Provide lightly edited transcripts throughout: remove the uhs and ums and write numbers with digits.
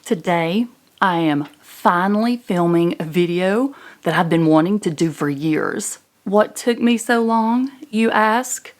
Today, I am finally filming a video that I've been wanting to do for years. What took me so long, you ask?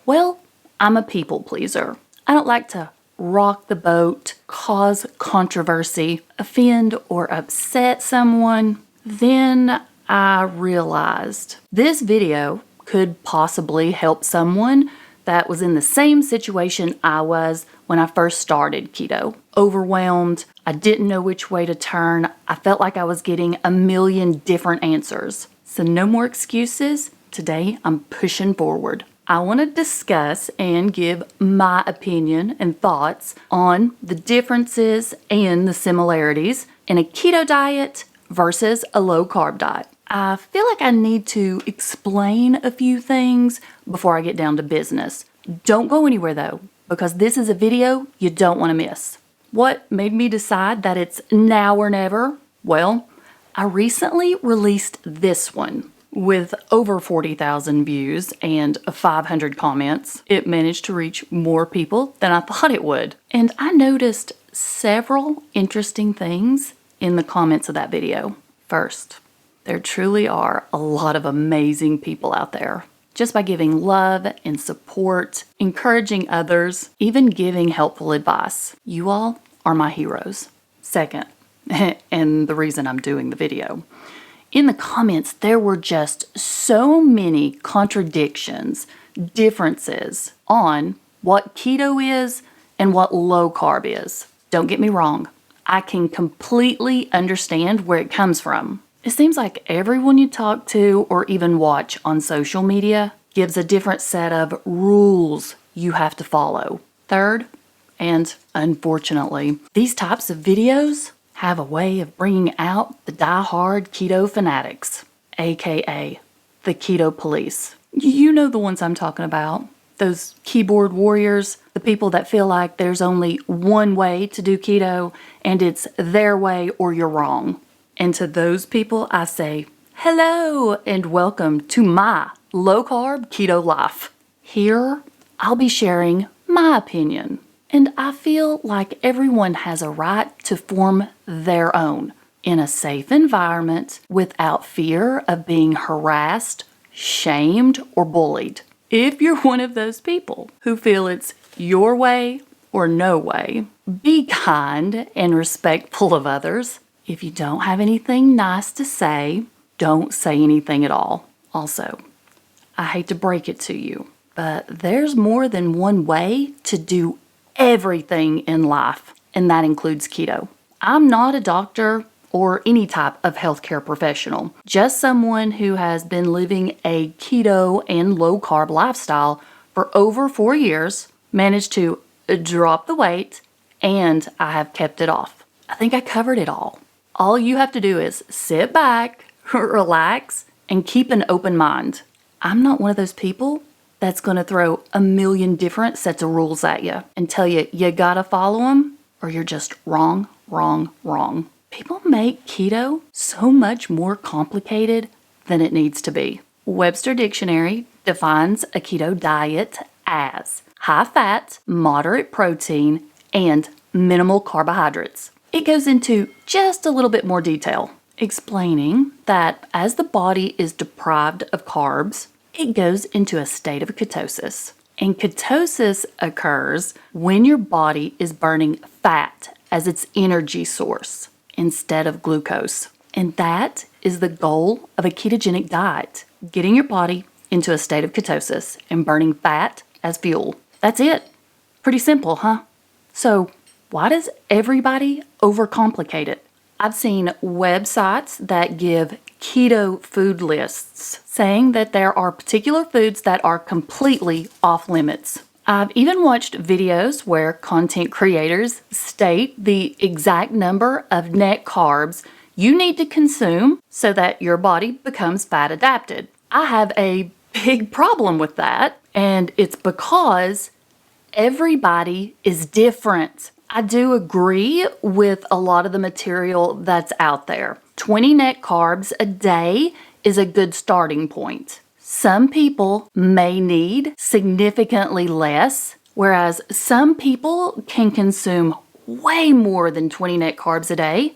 Well, I'm a people pleaser. I don't like to rock the boat, cause controversy, offend or upset someone. Then I realized this video could possibly help someone that was in the same situation I was when I first started keto. Overwhelmed, I didn't know which way to turn. I felt like I was getting a million different answers. So no more excuses. Today I'm pushing forward. I want to discuss and give my opinion and thoughts on the differences and the similarities in a keto diet versus a low carb diet. I feel like I need to explain a few things before I get down to business. Don't go anywhere though, because this is a video you don't want to miss. What made me decide that it's now or never? Well, I recently released this one with over 40,000 views and 500 comments. It managed to reach more people than I thought it would. And I noticed several interesting things in the comments of that video. First, there truly are a lot of amazing people out there. Just by giving love and support, encouraging others, even giving helpful advice. You all are my heroes. Second, and the reason I'm doing the video, in the comments there were just so many contradictions, differences on what keto is and what low carb is. Don't get me wrong, I can completely understand where it comes from. It seems like everyone you talk to or even watch on social media gives a different set of rules you have to follow. Third, and unfortunately, these types of videos have a way of bringing out the die-hard keto fanatics, aka the keto police. You know the ones I'm talking about. Those keyboard warriors, the people that feel like there's only one way to do keto and it's their way or you're wrong. And to those people, I say, hello and welcome to my low-carb keto life. Here, I'll be sharing my opinion. And I feel like everyone has a right to form their own in a safe environment without fear of being harassed, shamed, or bullied. If you're one of those people who feel it's your way or no way, be kind and respectful of others. If you don't have anything nice to say, don't say anything at all. Also, I hate to break it to you, but there's more than one way to do everything in life, and that includes keto. I'm not a doctor or any type of healthcare professional, just someone who has been living a keto and low-carb lifestyle for over 4 years, managed to drop the weight, and I have kept it off. I think I covered it all. All you have to do is sit back, relax, and keep an open mind. I'm not one of those people that's going to throw a million different sets of rules at you and tell you you gotta follow them or you're just wrong, wrong, wrong. People make keto so much more complicated than it needs to be. Webster Dictionary defines a keto diet as high fat, moderate protein, and minimal carbohydrates. It goes into just a little bit more detail, explaining that as the body is deprived of carbs, it goes into a state of ketosis. And ketosis occurs when your body is burning fat as its energy source instead of glucose. And that is the goal of a ketogenic diet, getting your body into a state of ketosis and burning fat as fuel. That's it. Pretty simple, huh? So why does everybody overcomplicate it? I've seen websites that give keto food lists saying that there are particular foods that are completely off limits. I've even watched videos where content creators state the exact number of net carbs you need to consume so that your body becomes fat adapted. I have a big problem with that, and it's because everybody is different. I do agree with a lot of the material that's out there. 20 net carbs a day is a good starting point. Some people may need significantly less, whereas some people can consume way more than 20 net carbs a day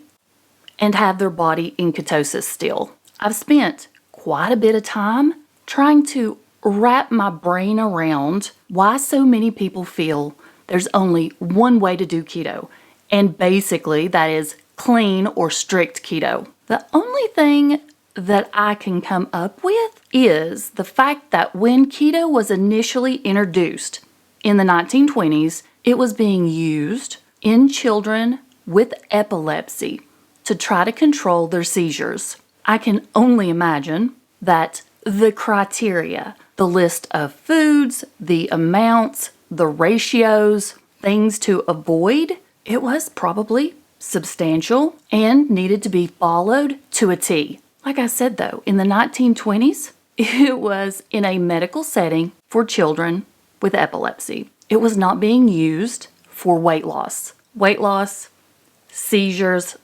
and have their body in ketosis still. I've spent quite a bit of time trying to wrap my brain around why so many people feel there's only one way to do keto, and basically that is clean or strict keto. The only thing that I can come up with is the fact that when keto was initially introduced in the 1920s, it was being used in children with epilepsy to try to control their seizures. I can only imagine that the criteria, the list of foods, the amounts, the ratios, things to avoid, it was probably substantial and needed to be followed to a T. Like I said though, in the 1920s, it was in a medical setting for children with epilepsy. It was not being used for weight loss. Weight loss, seizures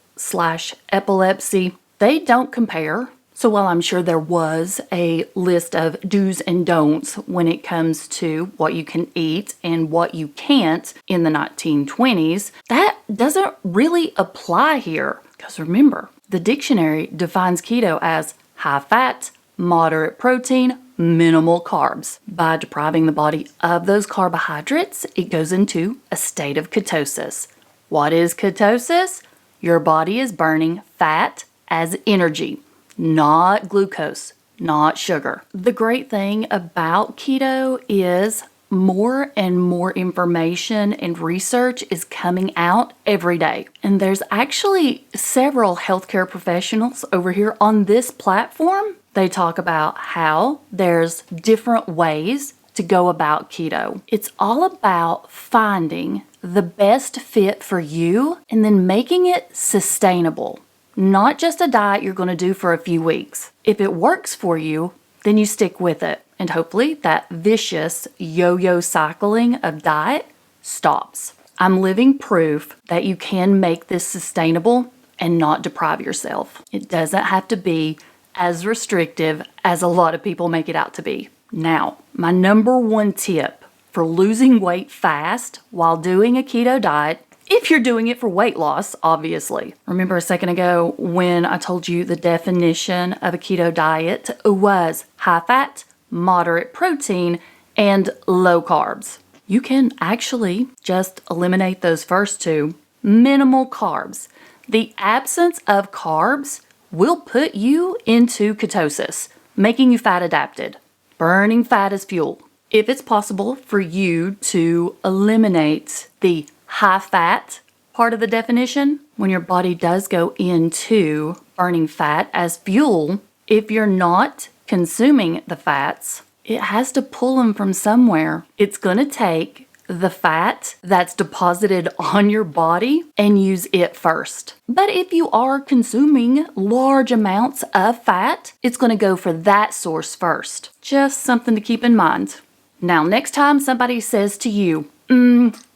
/ epilepsy, they don't compare. So while I'm sure there was a list of do's and don'ts when it comes to what you can eat and what you can't in the 1920s, that doesn't really apply here. Because remember, the dictionary defines keto as high fat, moderate protein, minimal carbs. By depriving the body of those carbohydrates, it goes into a state of ketosis. What is ketosis? Your body is burning fat as energy, not glucose, not sugar. The great thing about keto is more and more information and research is coming out every day. And there's actually several healthcare professionals over here on this platform. They talk about how there's different ways to go about keto. It's all about finding the best fit for you and then making it sustainable. Not just a diet you're going to do for a few weeks. If it works for you, then you stick with it. And hopefully that vicious yo-yo cycling of diet stops. I'm living proof that you can make this sustainable and not deprive yourself. It doesn't have to be as restrictive as a lot of people make it out to be. Now, my number one tip for losing weight fast while doing a keto diet, if you're doing it for weight loss, obviously. Remember a second ago when I told you the definition of a keto diet was high fat, moderate protein, and low carbs. You can actually just eliminate those first two. Minimal carbs. The absence of carbs will put you into ketosis, making you fat adapted, burning fat as fuel. If it's possible for you to eliminate the high fat part of the definition, when your body does go into burning fat as fuel, if you're not consuming the fats, it has to pull them from somewhere. It's going to take the fat that's deposited on your body and use it first. But if you are consuming large amounts of fat, it's going to go for that source first. Just something to keep in mind. Now, next time somebody says to you,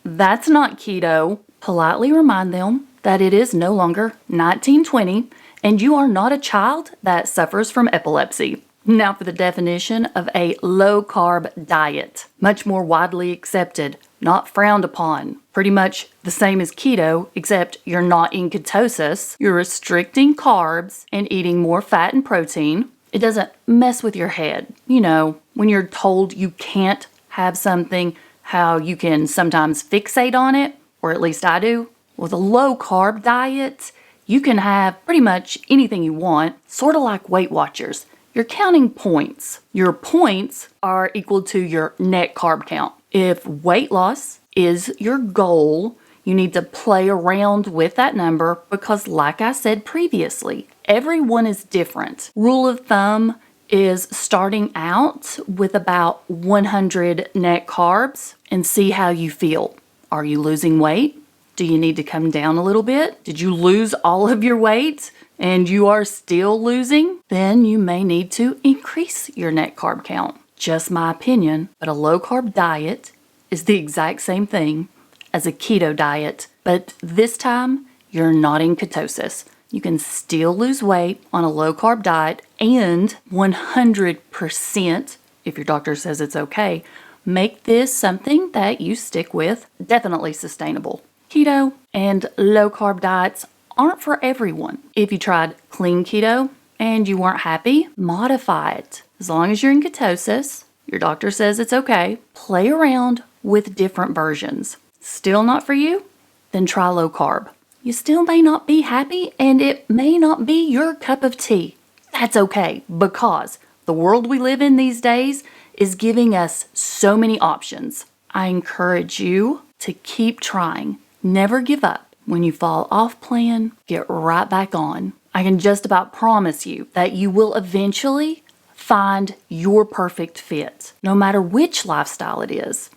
that's not keto, politely remind them that it is no longer 1920 and you are not a child that suffers from epilepsy. Now for the definition of a low-carb diet. Much more widely accepted, not frowned upon. Pretty much the same as keto, except you're not in ketosis. You're restricting carbs and eating more fat and protein. It doesn't mess with your head. You know, when you're told you can't have something, how you can sometimes fixate on it, or at least I do. With a low-carb diet, you can have pretty much anything you want, sort of like Weight Watchers. You're counting points. Your points are equal to your net carb count. If weight loss is your goal, you need to play around with that number because, like I said previously, everyone is different. Rule of thumb is starting out with about 100 net carbs and see how you feel. Are you losing weight? Do you need to come down a little bit? Did you lose all of your weight and you are still losing? Then you may need to increase your net carb count. Just my opinion, but a low carb diet is the exact same thing as a keto diet, but this time you're not in ketosis. You can still lose weight on a low carb diet and 100%, if your doctor says it's okay, make this something that you stick with, definitely sustainable. Keto and low carb diets aren't for everyone. If you tried clean keto and you weren't happy, modify it. As long as you're in ketosis, your doctor says it's okay, play around with different versions. Still not for you? Then try low carb. You still may not be happy and it may not be your cup of tea. That's okay, because the world we live in these days is giving us so many options. I encourage you to keep trying. Never give up. When you fall off plan, get right back on. I can just about promise you that you will eventually find your perfect fit, no matter which lifestyle it is.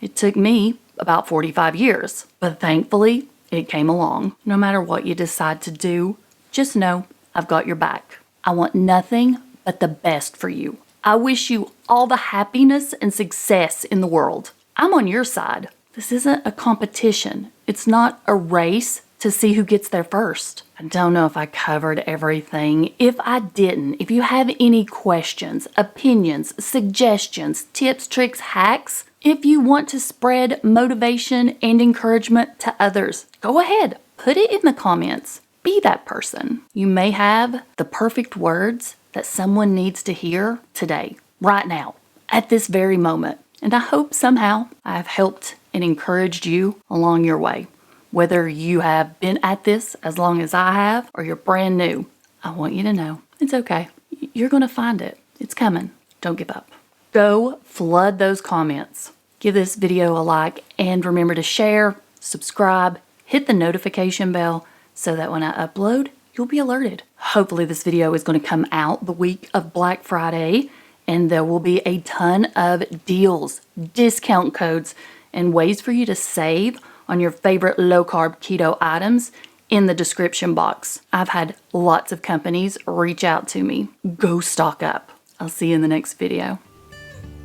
It took me about 45 years, but thankfully it came along. No matter what you decide to do, just know I've got your back. I want nothing but the best for you. I wish you all the happiness and success in the world. I'm on your side. This isn't a competition. It's not a race to see who gets there first. I don't know if I covered everything. If I didn't, if you have any questions, opinions, suggestions, tips, tricks, hacks, if you want to spread motivation and encouragement to others, go ahead, put it in the comments. Be that person. You may have the perfect words that someone needs to hear today, right now, at this very moment. And I hope somehow I have helped and encouraged you along your way. Whether you have been at this as long as I have or you're brand new, I want you to know it's okay. You're going to find it. It's coming. Don't give up. Go flood those comments. Give this video a like and remember to share, subscribe, hit the notification bell so that when I upload, you'll be alerted. Hopefully this video is going to come out the week of Black Friday and there will be a ton of deals, discount codes, and ways for you to save on your favorite low-carb keto items in the description box. I've had lots of companies reach out to me. Go stock up. I'll see you in the next video.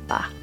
Bye.